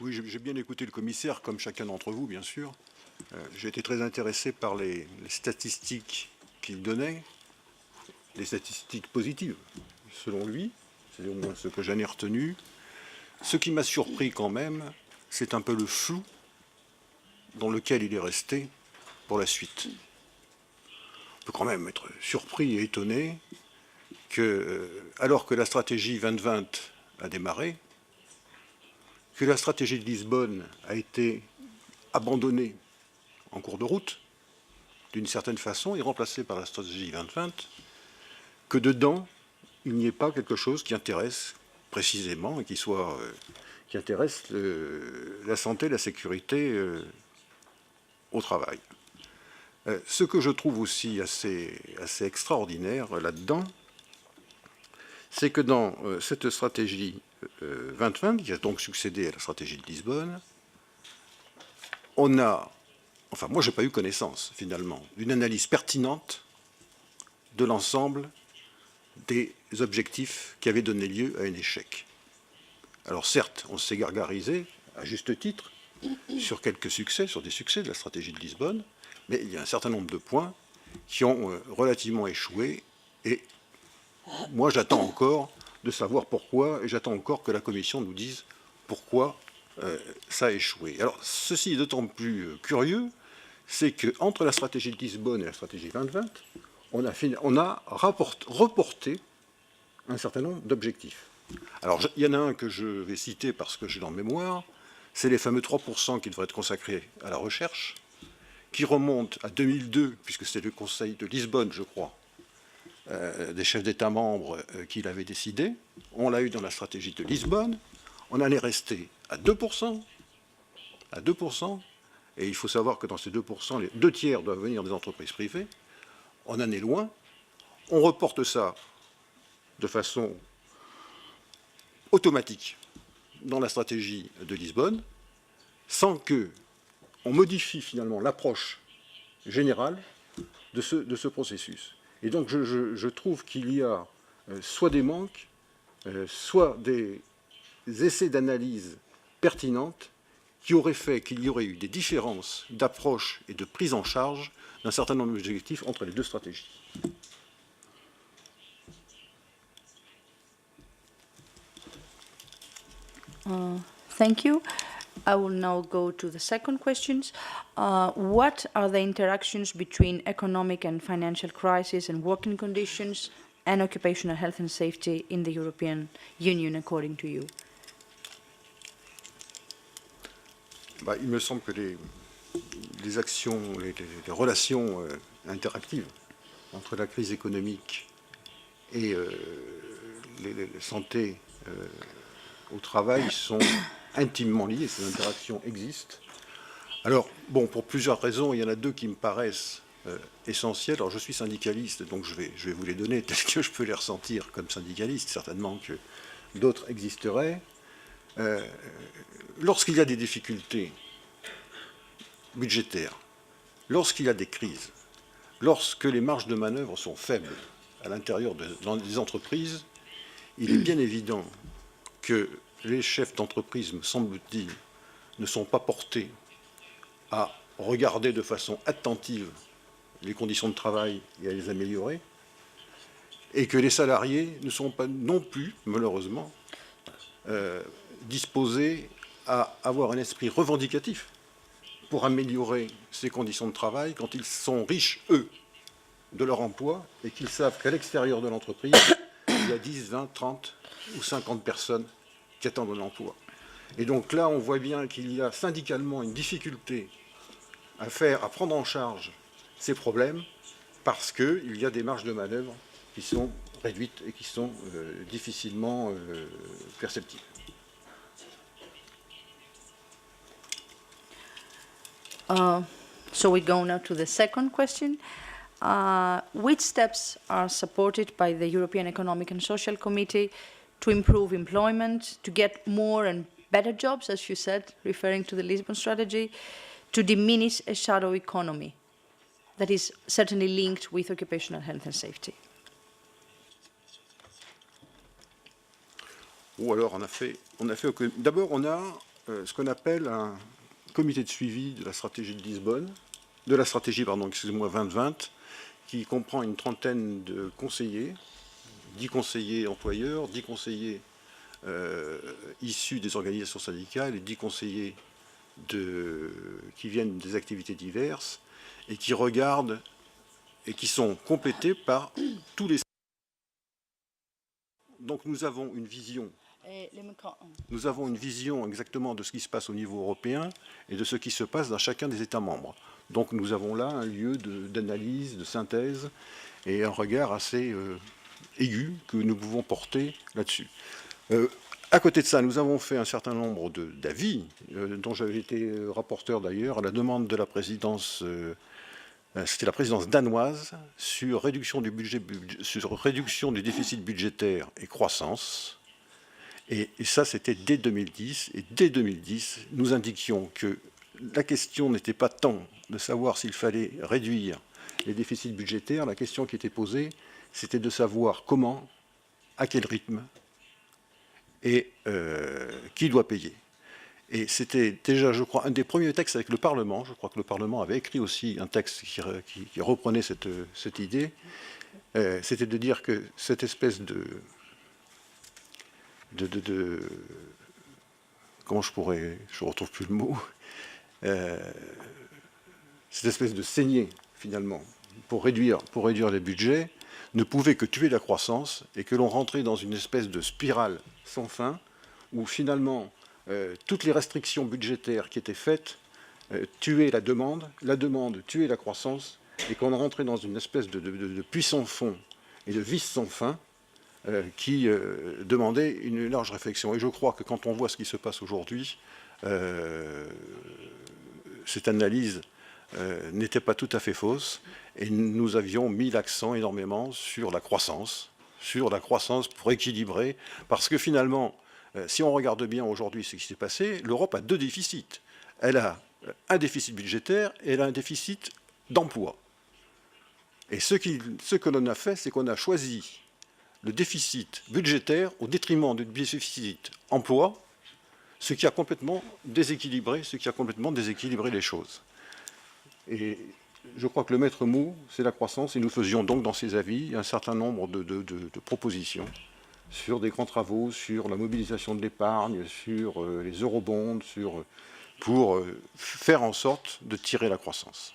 Oui, j'ai bien écouté le commissaire, comme chacun d'entre vous, bien sûr. J'ai été très intéressé par les statistiques qu'il donnait, les statistiques positives, selon lui. C'est au moins ce que j'en ai retenu. Ce qui m'a surpris quand même, c'est un peu le flou dans lequel il est resté pour la suite. On peut quand même être surpris et étonné que, alors que la stratégie 2020 a démarré, que la stratégie de Lisbonne a été abandonnée en cours de route, d'une certaine façon, et remplacée par la stratégie 2020, que dedans, il n'y ait pas quelque chose qui intéresse précisément et qui intéresse la santé, la sécurité au travail. Ce que je trouve aussi assez extraordinaire là-dedans, c'est que dans cette stratégie 2020, qui a donc succédé à la stratégie de Lisbonne, on a, enfin moi je n'ai pas eu connaissance finalement, d'une analyse pertinente de l'ensemble des objectifs qui avaient donné lieu à un échec. Alors certes, on s'est gargarisé, à juste titre, sur quelques succès, sur des succès de la stratégie de Lisbonne, mais il y a un certain nombre de points qui ont relativement échoué, et moi j'attends encore de savoir pourquoi, et j'attends encore que la Commission nous dise pourquoi ça a échoué. Alors ceci est d'autant plus curieux, c'est qu'entre la stratégie de Lisbonne et la stratégie 2020, on a reporté un certain nombre d'objectifs. Alors, il y en a un que je vais citer parce que j'ai dans mémoire, c'est les fameux 3% qui devraient être consacrés à la recherche, qui remontent à 2002, puisque c'est le Conseil de Lisbonne, je crois, des chefs d'État membres qui l'avaient décidé. On l'a eu dans la stratégie de Lisbonne. On en est resté à 2%, et il faut savoir que dans ces 2%, les 2 tiers doivent venir des entreprises privées. On en est loin. On reporte ça de façon automatique dans la stratégie de Lisbonne, sans qu'on modifie finalement l'approche générale de ce processus. Et donc je trouve qu'il y a soit des manques, soit des essais d'analyse pertinentes qui auraient fait qu'il y aurait eu des différences d'approche et de prise en charge d'un certain nombre d'objectifs entre les deux stratégies. Thank you. I will now go to the second questions. What are the interactions between economic and financial crisis and working conditions and occupational health and safety in the European Union, according to you? Il me semble que les actions, les relations interactives entre la crise économique et la santé au travail sont intimement liées, ces interactions existent. Alors, bon, pour plusieurs raisons, il y en a deux qui me paraissent essentielles. Alors, je suis syndicaliste, donc je vais vous les donner tels que je peux les ressentir comme syndicaliste, certainement que d'autres existeraient. Lorsqu'il y a des difficultés budgétaires, lorsqu'il y a des crises, lorsque les marges de manœuvre sont faibles à l'intérieur des entreprises, il est bien évident que les chefs d'entreprise, me semble-t-il, ne sont pas portés à regarder de façon attentive les conditions de travail et à les améliorer, et que les salariés ne sont pas non plus, malheureusement, disposés à avoir un esprit revendicatif pour améliorer ces conditions de travail quand ils sont riches, eux, de leur emploi, et qu'ils savent qu'à l'extérieur de l'entreprise, il y a 10, 20, 30 ou 50 personnes qui attendent un emploi. Et donc là, on voit bien qu'il y a syndicalement une difficulté à prendre en charge ces problèmes parce qu'il y a des marges de manœuvre qui sont réduites et qui sont difficilement perceptibles. So we go now to the second question. Which steps are supported by the European Economic and Social Committee to improve employment, to get more and better jobs, as you said, referring to the Lisbon strategy, to diminish a shadow economy that is certainly linked with occupational health and safety? Ou alors on a fait d'abord on a ce qu'on appelle un comité de suivi de la stratégie de Lisbonne, de la stratégie, pardon, excusez-moi, 2020, qui comprend une trentaine de conseillers, 10 conseillers employeurs, 10 conseillers issus des organisations syndicales et 10 conseillers qui viennent des activités diverses et qui regardent et qui sont complétés par tous les... Donc nous avons une vision. Nous avons une vision exactement de ce qui se passe au niveau européen et de ce qui se passe dans chacun des États membres. Donc nous avons là un lieu d'analyse, de synthèse et un regard assez aigu que nous pouvons porter là-dessus. À côté de ça, nous avons fait un certain nombre d'avis, dont j'avais été rapporteur d'ailleurs, à la demande de la présidence, c'était la présidence danoise, sur réduction du déficit budgétaire et croissance. Et ça, c'était dès 2010. Et dès 2010, nous indiquions que la question n'était pas tant de savoir s'il fallait réduire les déficits budgétaires. La question qui était posée, c'était de savoir comment, à quel rythme, et qui doit payer. Et c'était déjà, je crois, un des premiers textes avec le Parlement. Je crois que le Parlement avait écrit aussi un texte qui reprenait cette idée. C'était de dire que cette espèce comment je retrouve plus le mot, cette espèce de saignée, finalement, pour réduire les budgets, ne pouvait que tuer la croissance et que l'on rentrait dans une espèce de spirale sans fin, où finalement, toutes les restrictions budgétaires qui étaient faites tuaient la demande tuait la croissance, et qu'on rentrait dans une espèce de puits sans fond et de vis sans fin, qui demandait une large réflexion. Et je crois que quand on voit ce qui se passe aujourd'hui, cette analyse n'était pas tout à fait fausse, et nous avions mis l'accent énormément sur la croissance pour équilibrer, parce que finalement, si on regarde bien aujourd'hui ce qui s'est passé, l'Europe a deux déficits. Elle a un déficit budgétaire et elle a un déficit d'emploi. Et ce que l'on a fait, c'est qu'on a choisi le déficit budgétaire au détriment du déficit emploi, ce qui a complètement déséquilibré les choses. Et je crois que le maître mot, c'est la croissance, et nous faisions donc dans ces avis un certain nombre de propositions sur des grands travaux, sur la mobilisation de l'épargne, sur les eurobonds, pour faire en sorte de tirer la croissance.